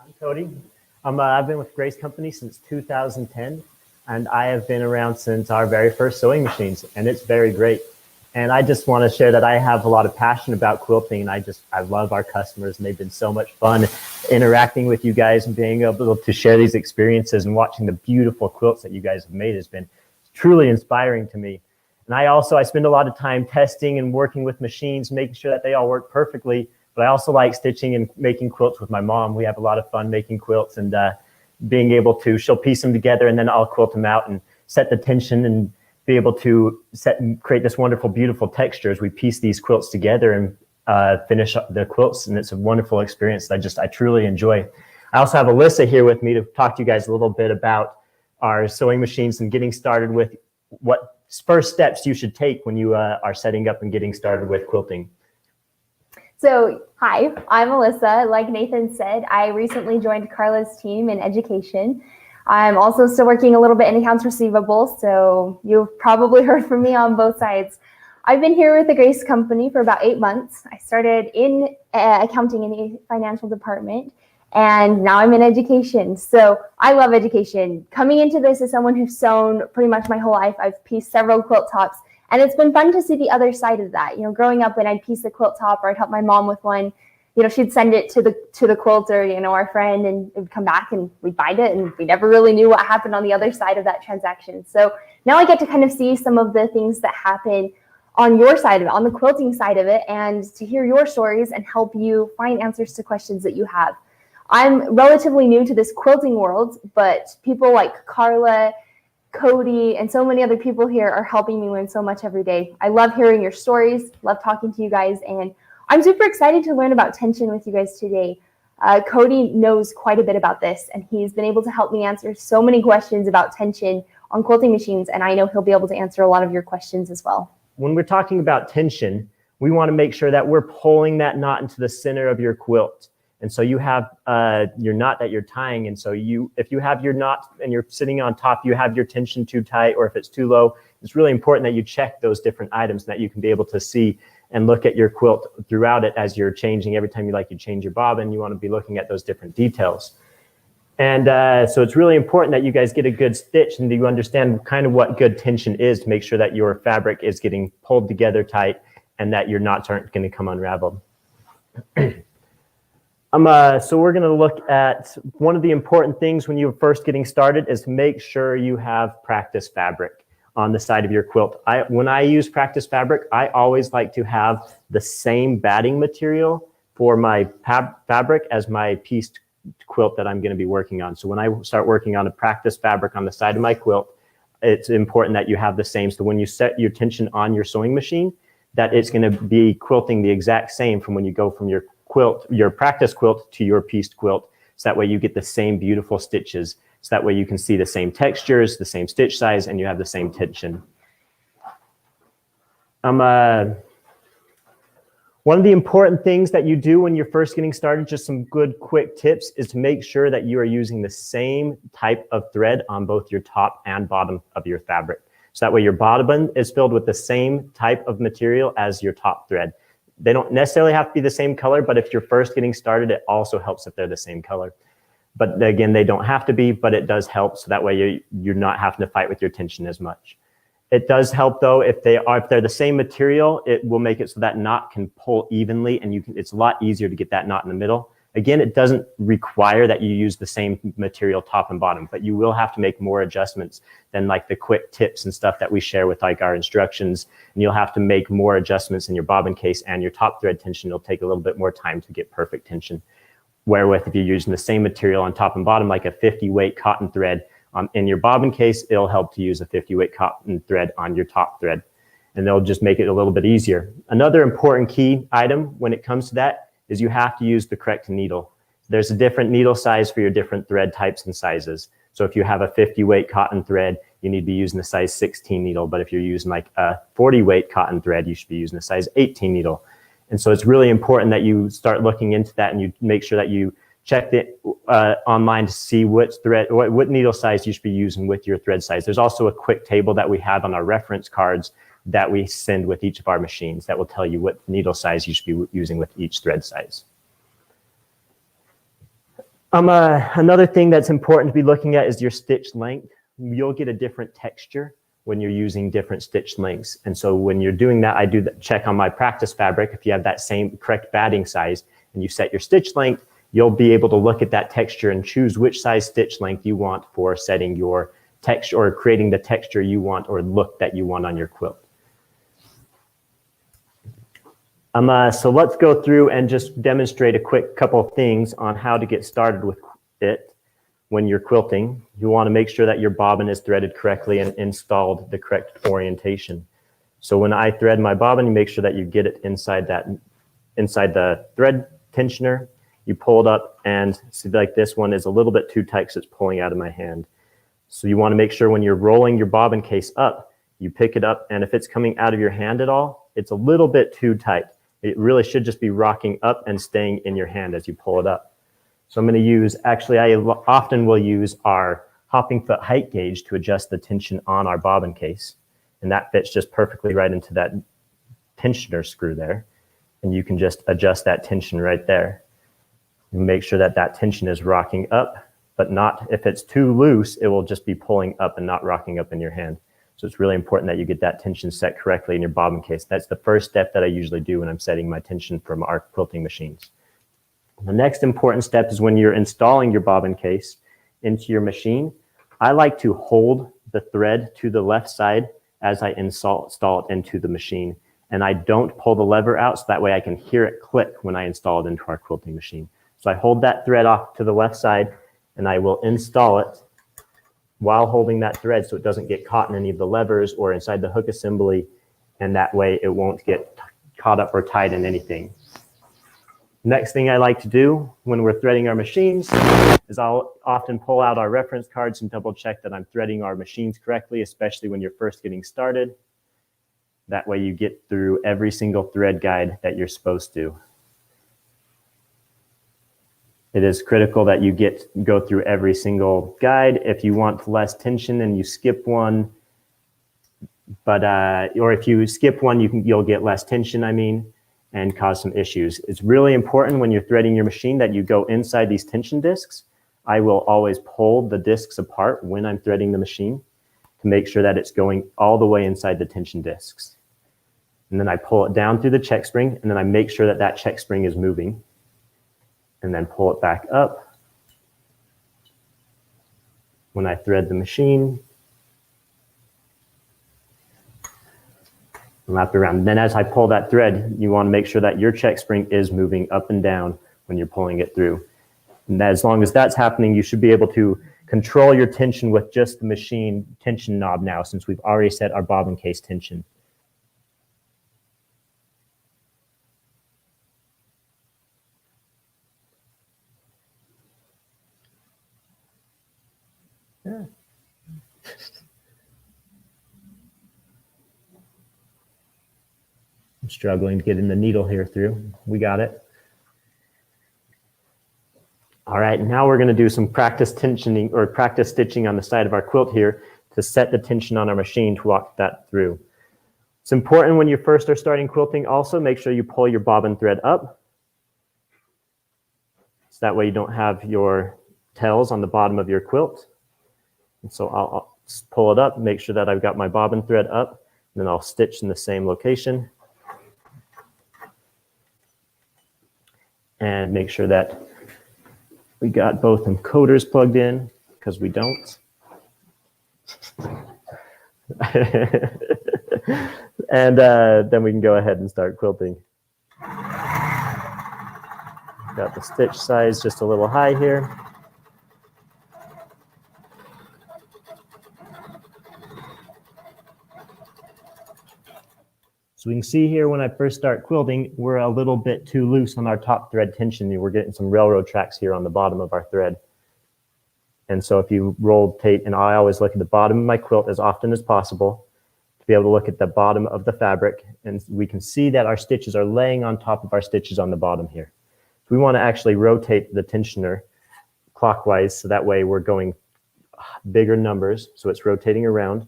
I'm Cody. I've been with Grace Company since 2010, and I have been around since our very first sewing machines, and it's very great. And I just want to share that I have a lot of passion about quilting, and I love our customers, and they've been so much fun interacting with you guys and being able to share these experiences and watching the beautiful quilts that you guys have made has been truly inspiring to me. And I spend a lot of time testing and working with machines, making sure that they all work perfectly. But I also like stitching and making quilts with my mom. We have a lot of fun making quilts and being able to, she'll piece them together and then I'll quilt them out and set the tension and be able to create this wonderful, beautiful texture as we piece these quilts together and finish up the quilts. And it's a wonderful experience that I truly enjoy. I also have Alyssa here with me to talk to you guys a little bit about our sewing machines and getting started with what first steps you should take when you are setting up and getting started with quilting. So, hi, I'm Alyssa. Like Nathan said, I recently joined Carla's team in education. I'm also still working a little bit in accounts receivable, so you've probably heard from me on both sides. I've been here with the Grace Company for about 8 months. I started in accounting in the financial department, and now I'm in education. So I love education. Coming into this as someone who's sewn pretty much my whole life, I've pieced several quilt tops. And it's been fun to see the other side of that. You know, growing up when I'd piece a quilt top or I'd help my mom with one, you know, she'd send it to the quilter, you know, our friend, and it would come back and we'd bind it, and we never really knew what happened on the other side of that transaction. So now I get to kind of see some of the things that happen on your side of it, on the quilting side of it, and to hear your stories and help you find answers to questions that you have. I'm relatively new to this quilting world, but people like Carla, Cody, and so many other people here are helping me learn so much every day. I love hearing your stories, love talking to you guys, and I'm super excited to learn about tension with you guys today. Cody knows quite a bit about this, and he's been able to help me answer so many questions about tension on quilting machines, and I know he'll be able to answer a lot of your questions as well. When we're talking about tension, we want to make sure that we're pulling that knot into the center of your quilt. And so you have your knot that you're tying. And so if you have your knot and you're sitting on top, you have your tension too tight, or if it's too low, it's really important that you check those different items that you can be able to see and look at your quilt throughout it as you're changing. Every time you change your bobbin, you want to be looking at those different details. And so it's really important that you guys get a good stitch and you understand kind of what good tension is to make sure that your fabric is getting pulled together tight and that your knots aren't going to come unraveled. So we're going to look at one of the important things when you're first getting started is to make sure you have practice fabric on the side of your quilt. When I use practice fabric, I always like to have the same batting material for my fabric as my pieced quilt that I'm going to be working on. So when I start working on a practice fabric on the side of my quilt, it's important that you have the same. So when you set your tension on your sewing machine, that it's going to be quilting the exact same from when you go from your practice quilt to your pieced quilt. So that way you get the same beautiful stitches. So that way you can see the same textures, the same stitch size, and you have the same tension. One of the important things that you do when you're first getting started, just some good quick tips, is to make sure that you are using the same type of thread on both your top and bottom of your fabric. So that way your bottom is filled with the same type of material as your top thread. They don't necessarily have to be the same color, but if you're first getting started, it also helps if they're the same color. But again, they don't have to be, but it does help. So that way you're not having to fight with your tension as much. It does help though, if they're the same material, it will make it so that knot can pull evenly and it's a lot easier to get that knot in the middle. Again, it doesn't require that you use the same material top and bottom, but you will have to make more adjustments than like the quick tips and stuff that we share with like our instructions. And you'll have to make more adjustments in your bobbin case and your top thread tension. It'll take a little bit more time to get perfect tension. Wherewith if you're using the same material on top and bottom, like a 50 weight cotton thread in your bobbin case, it'll help to use a 50 weight cotton thread on your top thread. And they'll just make it a little bit easier. Another important key item when it comes to that is you have to use the correct needle. There's a different needle size for your different thread types and sizes. So if you have a 50 weight cotton thread, you need to be using a size 16 needle. But if you're using like a 40 weight cotton thread, you should be using a size 18 needle. And so it's really important that you start looking into that and you make sure that you check it online to see what needle size you should be using with your thread size. There's also a quick table that we have on our reference cards that we send with each of our machines that will tell you what needle size you should be using with each thread size. Another thing that's important to be looking at is your stitch length. You'll get a different texture when you're using different stitch lengths. And so when you're doing that, I do check on my practice fabric. If you have that same correct batting size and you set your stitch length, you'll be able to look at that texture and choose which size stitch length you want for setting your texture or creating the texture you want or look that you want on your quilt. So let's go through and just demonstrate a quick couple of things on how to get started with it when you're quilting. You want to make sure that your bobbin is threaded correctly and installed the correct orientation. So when I thread my bobbin, you make sure that you get it inside the thread tensioner. You pull it up and see like this one is a little bit too tight because it's pulling out of my hand. So you want to make sure when you're rolling your bobbin case up, you pick it up, and if it's coming out of your hand at all, it's a little bit too tight. It really should just be rocking up and staying in your hand as you pull it up. So I'm going to use, actually I often will use our hopping foot height gauge to adjust the tension on our bobbin case. And that fits just perfectly right into that tensioner screw there. And you can just adjust that tension right there. And make sure that that tension is rocking up, but not, if it's too loose, it will just be pulling up and not rocking up in your hand. So it's really important that you get that tension set correctly in your bobbin case. That's the first step that I usually do when I'm setting my tension from our quilting machines. The next important step is when you're installing your bobbin case into your machine. I like to hold the thread to the left side as I install it into the machine. And I don't pull the lever out, so that way I can hear it click when I install it into our quilting machine. So I hold that thread off to the left side and I will install it while holding that thread so it doesn't get caught in any of the levers or inside the hook assembly, and that way it won't get caught up or tied in anything. Next thing I like to do when we're threading our machines is I'll often pull out our reference cards and double check that I'm threading our machines correctly, especially when you're first getting started. That way you get through every single thread guide that you're supposed to. It is critical that you go through every single guide. If you want less tension and you skip one, or if you skip one, you'll get less tension, and cause some issues. It's really important when you're threading your machine that you go inside these tension discs. I will always pull the discs apart when I'm threading the machine to make sure that it's going all the way inside the tension discs. And then I pull it down through the check spring, and then I make sure that that check spring is moving, and then pull it back up when I thread the machine. And wrap it around. And then as I pull that thread, you want to make sure that your check spring is moving up and down when you're pulling it through. And as long as that's happening, you should be able to control your tension with just the machine tension knob now, since we've already set our bobbin case tension. Yeah. I'm struggling to get in the needle here through. We got it. All right, now we're going to do some practice tensioning or practice stitching on the side of our quilt here to set the tension on our machine to walk that through. It's important when you first are starting quilting also, make sure you pull your bobbin thread up. So that way you don't have your tails on the bottom of your quilt. And so I'll pull it up, make sure that I've got my bobbin thread up, and then I'll stitch in the same location. And make sure that we got both encoders plugged in, because we don't. And then we can go ahead and start quilting. Got the stitch size just a little high here. So we can see here when I first start quilting, we're a little bit too loose on our top thread tension. We're getting some railroad tracks here on the bottom of our thread. And so if you rotate, and I always look at the bottom of my quilt as often as possible to be able to look at the bottom of the fabric, and we can see that our stitches are laying on top of our stitches on the bottom here. So we want to actually rotate the tensioner clockwise, so that way we're going bigger numbers, so it's rotating around.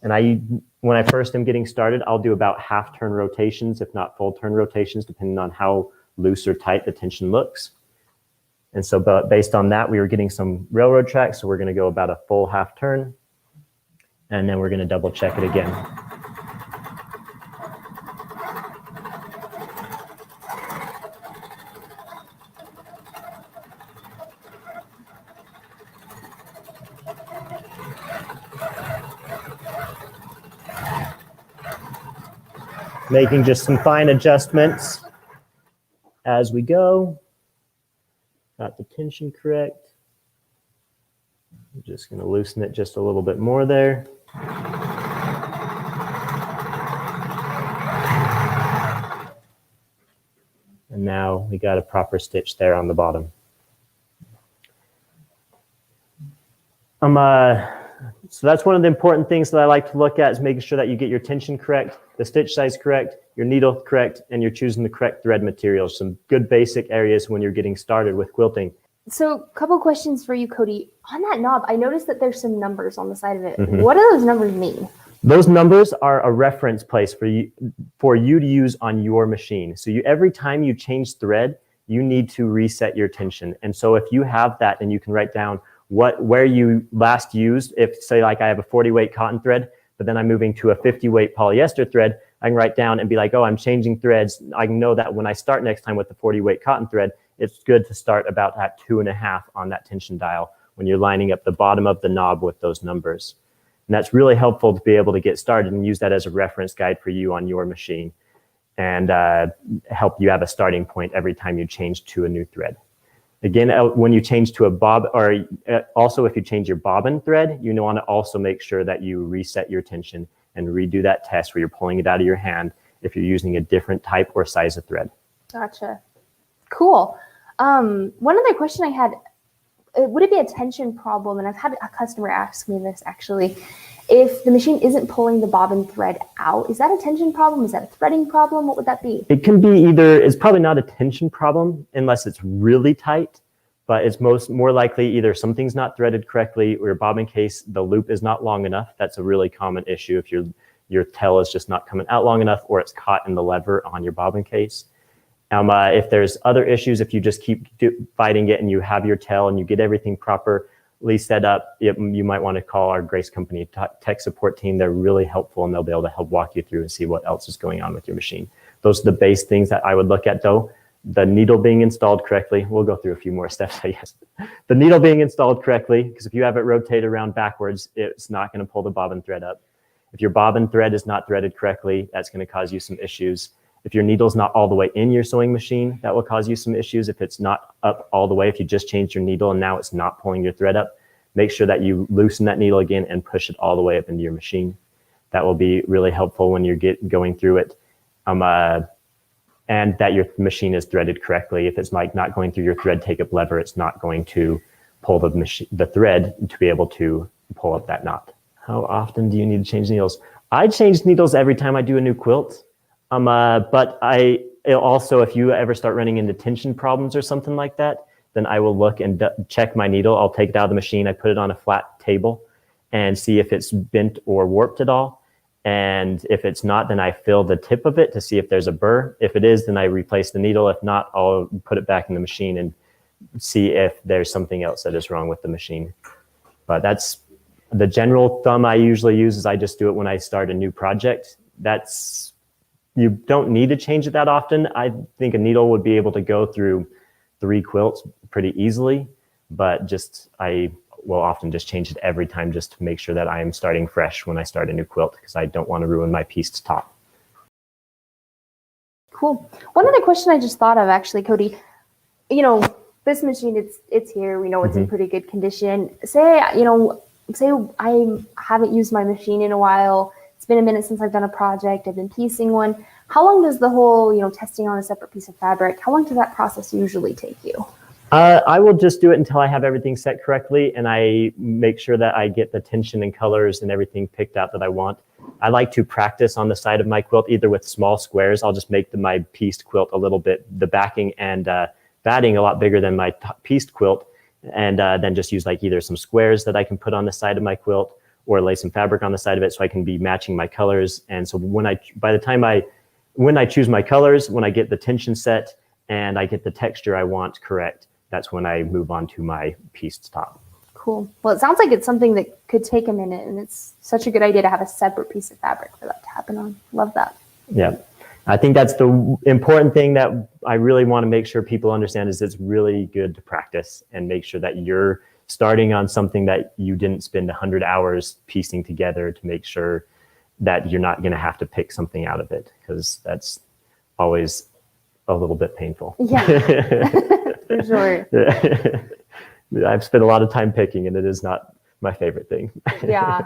And when I first am getting started, I'll do about half turn rotations, if not full turn rotations, depending on how loose or tight the tension looks. And so based on that, we were getting some railroad tracks. So we're going to go about a full half turn. And then we're going to double check it again. Making just some fine adjustments as we go. Got the tension correct. I'm just going to loosen it just a little bit more there. And now we got a proper stitch there on the bottom. So that's one of the important things that I like to look at, is making sure that you get your tension correct, the stitch size correct, your needle correct, and you're choosing the correct thread material. Some good basic areas when you're getting started with quilting. So a couple questions for you, Cody. On that knob, I noticed that there's some numbers on the side of it. What do those numbers mean? Those numbers are a reference place for you to use on your machine. So every time you change thread, you need to reset your tension. And so if you have that, and you can write down where you last used, if say like I have a 40 weight cotton thread, but then I'm moving to a 50 weight polyester thread, I can write down and be like, oh, I'm changing threads. I know that when I start next time with the 40 weight cotton thread, it's good to start about at 2.5 on that tension dial when you're lining up the bottom of the knob with those numbers. And that's really helpful to be able to get started and use that as a reference guide for you on your machine, and help you have a starting point every time you change to a new thread. Again, when you change to a bob, or also if you change your bobbin thread, you want to also make sure that you reset your tension and redo that test where you're pulling it out of your hand if you're using a different type or size of thread. Gotcha. Cool. One other question I had, would it be a tension problem? And I've had a customer ask me this actually. If the machine isn't pulling the bobbin thread out, is that a tension problem? Is that a threading problem? What would that be? It can be either. It's probably not a tension problem unless it's really tight, but it's more likely either something's not threaded correctly, or your bobbin case, the loop is not long enough. That's a really common issue if your tail is just not coming out long enough, or it's caught in the lever on your bobbin case. If there's other issues, if you just keep fighting it and you have your tail and you get everything properly set up, you might want to call our Grace Company tech support team. They're really helpful, and they'll be able to help walk you through and see what else is going on with your machine. Those are the base things that I would look at, though. The needle being installed correctly. We'll go through a few more steps, I guess. The needle being installed correctly, because if you have it rotate around backwards, it's not going to pull the bobbin thread up. If your bobbin thread is not threaded correctly, that's going to cause you some issues. If your needle's not all the way in your sewing machine, that will cause you some issues. If it's not up all the way, if you just changed your needle and now it's not pulling your thread up, make sure that you loosen that needle again and push it all the way up into your machine. That will be really helpful when you're going through it. And that your machine is threaded correctly. If it's like not going through your thread take-up lever, it's not going to pull the thread to be able to pull up that knot. How often do you need to change needles? I change needles every time I do a new quilt. But also, if you ever start running into tension problems or something like that, then I will look and check my needle. I'll take it out of the machine. I put it on a flat table and see if it's bent or warped at all. And if it's not, then I fill the tip of it to see if there's a burr. If it is, then I replace the needle. If not, I'll put it back in the machine and see if there's something else that is wrong with the machine. But that's the general thumb I usually use, is I just do it when I start a new project. You don't need to change it that often. I think a needle would be able to go through 3 quilts pretty easily, but I will often just change it every time just to make sure that I am starting fresh when I start a new quilt, because I don't want to ruin my pieced top. Cool. One other question I just thought of actually, Cody, this machine, it's here. We know it's in pretty good condition. Say I haven't used my machine in a while. It's been a minute since I've done a project. I've been piecing one. How long does the whole, testing on a separate piece of fabric, how long does that process usually take you? I will just do it until I have everything set correctly, and I make sure that I get the tension and colors and everything picked out that I want. I like to practice on the side of my quilt, either with small squares. I'll just make my pieced quilt a little bit, the backing and batting a lot bigger than my pieced quilt, and then just use either some squares that I can put on the side of my quilt, or lay some fabric on the side of it so I can be matching my colors. And so when I choose my colors, when I get the tension set and I get the texture I want correct, that's when I move on to my piece top. Cool. Well, it sounds like it's something that could take a minute, and it's such a good idea to have a separate piece of fabric for that to happen on. Love that. Yeah. I think that's the important thing that I really want to make sure people understand is it's really good to practice and make sure that you're starting on something that you didn't spend 100 hours piecing together to make sure that you're not going to have to pick something out of it, because that's always a little bit painful. Yeah, for sure. I've spent a lot of time picking, and it is not my favorite thing. Yeah.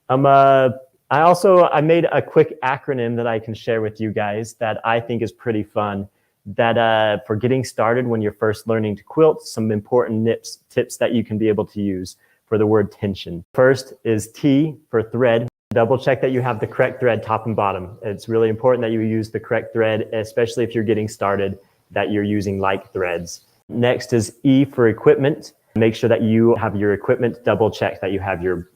I made a quick acronym that I can share with you guys that I think is pretty fun. That for getting started when you're first learning to quilt, some important tips that you can be able to use for the word tension. First is T for thread. Double check that you have the correct thread top and bottom. It's really important that you use the correct thread, especially if you're getting started, that you're using like threads. Next is E for equipment. Make sure that you have your equipment, double check that you have your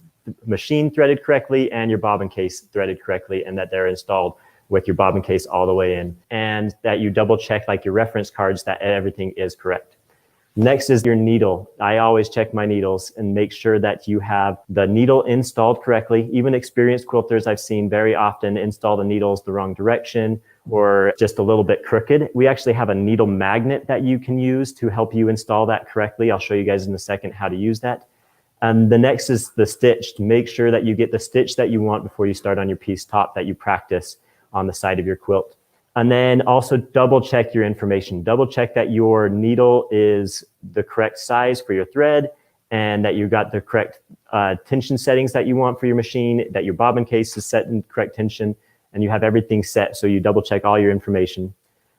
machine threaded correctly and your bobbin case threaded correctly, and that they're installed with your bobbin case all the way in, and that you double check like your reference cards that everything is correct. Next is your needle. I always check my needles and make sure that you have the needle installed correctly. Even experienced quilters I've seen very often install the needles the wrong direction or just a little bit crooked. We actually have a needle magnet that you can use to help you install that correctly. I'll show you guys in a second how to use that. And the next is the stitch. Make sure that you get the stitch that you want before you start on your piece top, that you practice on the side of your quilt. And then also double check your information. Double check that your needle is the correct size for your thread and that you got the correct tension settings that you want for your machine, that your bobbin case is set in correct tension, and you have everything set. So you double check all your information.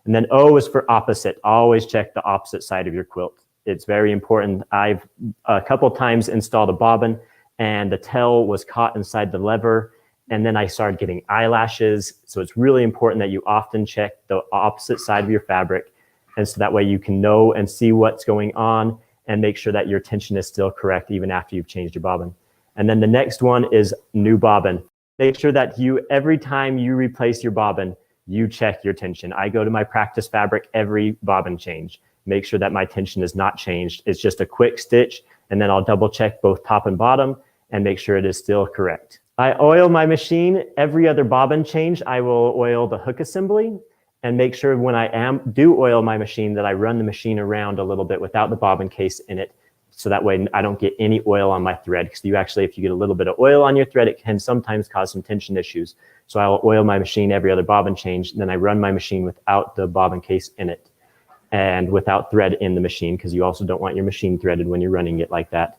And then O is for opposite. Always check the opposite side of your quilt. It's very important. I've a couple times installed a bobbin and the tail was caught inside the lever, and then I started getting eyelashes. So it's really important that you often check the opposite side of your fabric, and so that way you can know and see what's going on and make sure that your tension is still correct even after you've changed your bobbin. And then the next one is new bobbin. Make sure that every time you replace your bobbin, you check your tension. I go to my practice fabric every bobbin change. Make sure that my tension is not changed. It's just a quick stitch, and then I'll double check both top and bottom and make sure it is still correct. I oil my machine every other bobbin change. I will oil the hook assembly and make sure when I do oil my machine that I run the machine around a little bit without the bobbin case in it. So that way I don't get any oil on my thread, because if you get a little bit of oil on your thread, it can sometimes cause some tension issues. So I'll oil my machine every other bobbin change, and then I run my machine without the bobbin case in it and without thread in the machine, because you also don't want your machine threaded when you're running it like that.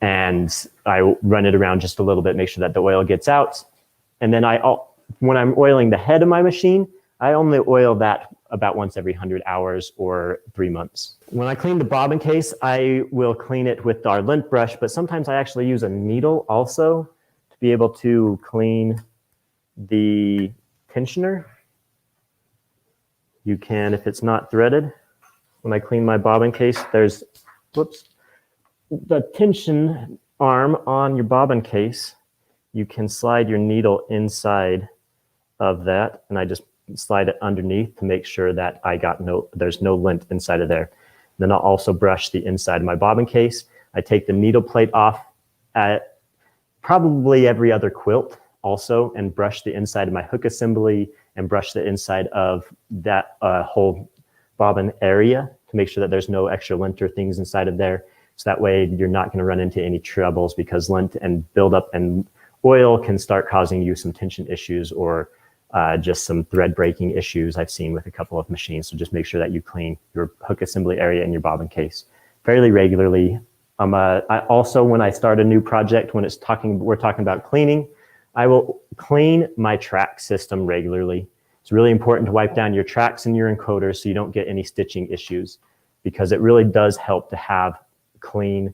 And I run it around just a little bit, make sure that the oil gets out. And then when I'm oiling the head of my machine, I only oil that about once every 100 hours or 3 months. When I clean the bobbin case, I will clean it with our lint brush, but sometimes I actually use a needle also to be able to clean the tensioner. You can, if it's not threaded. When I clean my bobbin case, there's, the tension arm on your bobbin case. You can slide your needle inside of that, and I just slide it underneath to make sure that there's no lint inside of there. Then I'll also brush the inside of my bobbin case. I take the needle plate off at probably every other quilt also, and brush the inside of my hook assembly and brush the inside of that whole bobbin area to make sure that there's no extra lint or things inside of there. So that way you're not going to run into any troubles, because lint and buildup and oil can start causing you some tension issues or just some thread breaking issues I've seen with a couple of machines. So just make sure that you clean your hook assembly area and your bobbin case fairly regularly. I also, when I start a new project, when we're talking about cleaning, I will clean my track system regularly. It's really important to wipe down your tracks and your encoders so you don't get any stitching issues, because it really does help to have clean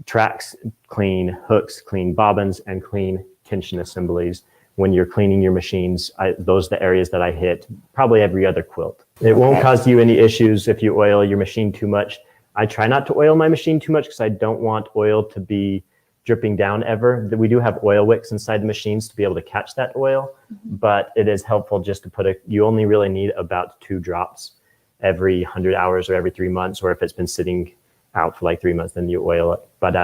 tracks, clean hooks, clean bobbins, and clean tension assemblies. When you're cleaning your machines, those are the areas that I hit probably every other quilt. It won't cause you any issues if you oil your machine too much. I try not to oil my machine too much because I don't want oil to be dripping down ever. We do have oil wicks inside the machines to be able to catch that oil, but it is helpful just to you only really need about 2 drops every 100 hours or every 3 months, or if it's been sitting out for like 3 months, then you oil it. But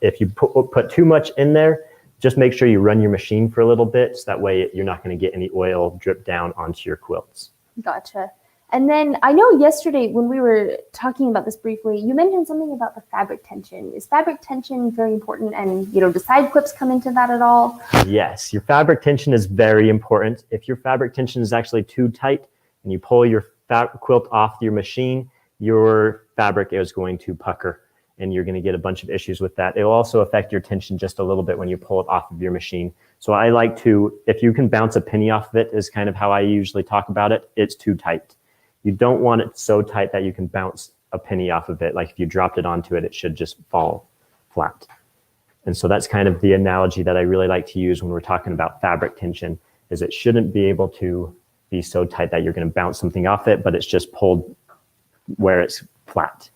if you put too much in there, just make sure you run your machine for a little bit, so that way you're not going to get any oil drip down onto your quilts. Gotcha. And then I know yesterday when we were talking about this briefly, you mentioned something about the fabric tension. Is fabric tension very important, and do side clips come into that at all? Yes, your fabric tension is very important. If your fabric tension is actually too tight and you pull your quilt off your machine, your fabric is going to pucker and you're going to get a bunch of issues with that. It will also affect your tension just a little bit when you pull it off of your machine. So I like to, if you can bounce a penny off of it, is kind of how I usually talk about it. It's too tight. You don't want it so tight that you can bounce a penny off of it. Like if you dropped it onto it, it should just fall flat. And so that's kind of the analogy that I really like to use when we're talking about fabric tension, is it shouldn't be able to be so tight that you're going to bounce something off it, but it's just pulled where it's flat.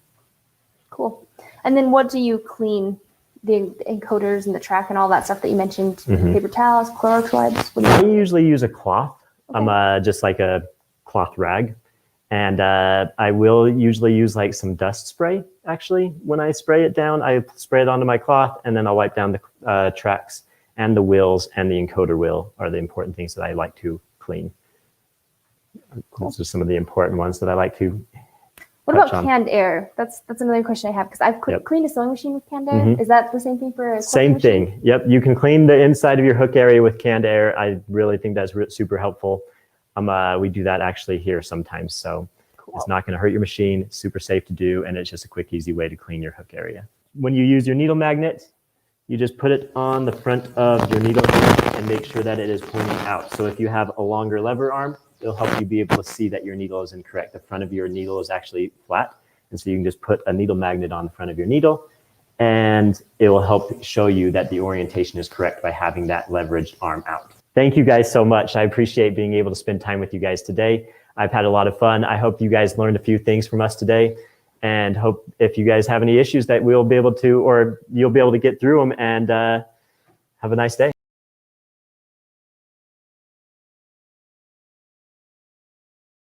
Cool. And then what do you clean? The encoders and the track and all that stuff that you mentioned, paper towels, Clorox wipes? I usually use a cloth. Okay. I'm just like a cloth rag. And I will usually use like some dust spray, actually. When I spray it down, I spray it onto my cloth, and then I'll wipe down the tracks and the wheels, and the encoder wheel are the important things that I like to clean. Cool. Those are some of the important ones that I like to What about canned air? That's another question I have, because I've cleaned a sewing machine with canned air. Is that the same thing for a Same thing. Yep. You can clean the inside of your hook area with canned air. I really think that's super helpful. We do that actually here sometimes. So It's not going to hurt your machine. It's super safe to do. And it's just a quick, easy way to clean your hook area. When you use your needle magnet, you just put it on the front of your needle and make sure that it is pointing out. So if you have a longer lever arm, it'll help you be able to see that your needle is incorrect. The front of your needle is actually flat. And so you can just put a needle magnet on the front of your needle, and it will help show you that the orientation is correct by having that leveraged arm out. Thank you guys so much. I appreciate being able to spend time with you guys today. I've had a lot of fun. I hope you guys learned a few things from us today, and hope if you guys have any issues that we'll be able to, or you'll be able to get through them, and have a nice day.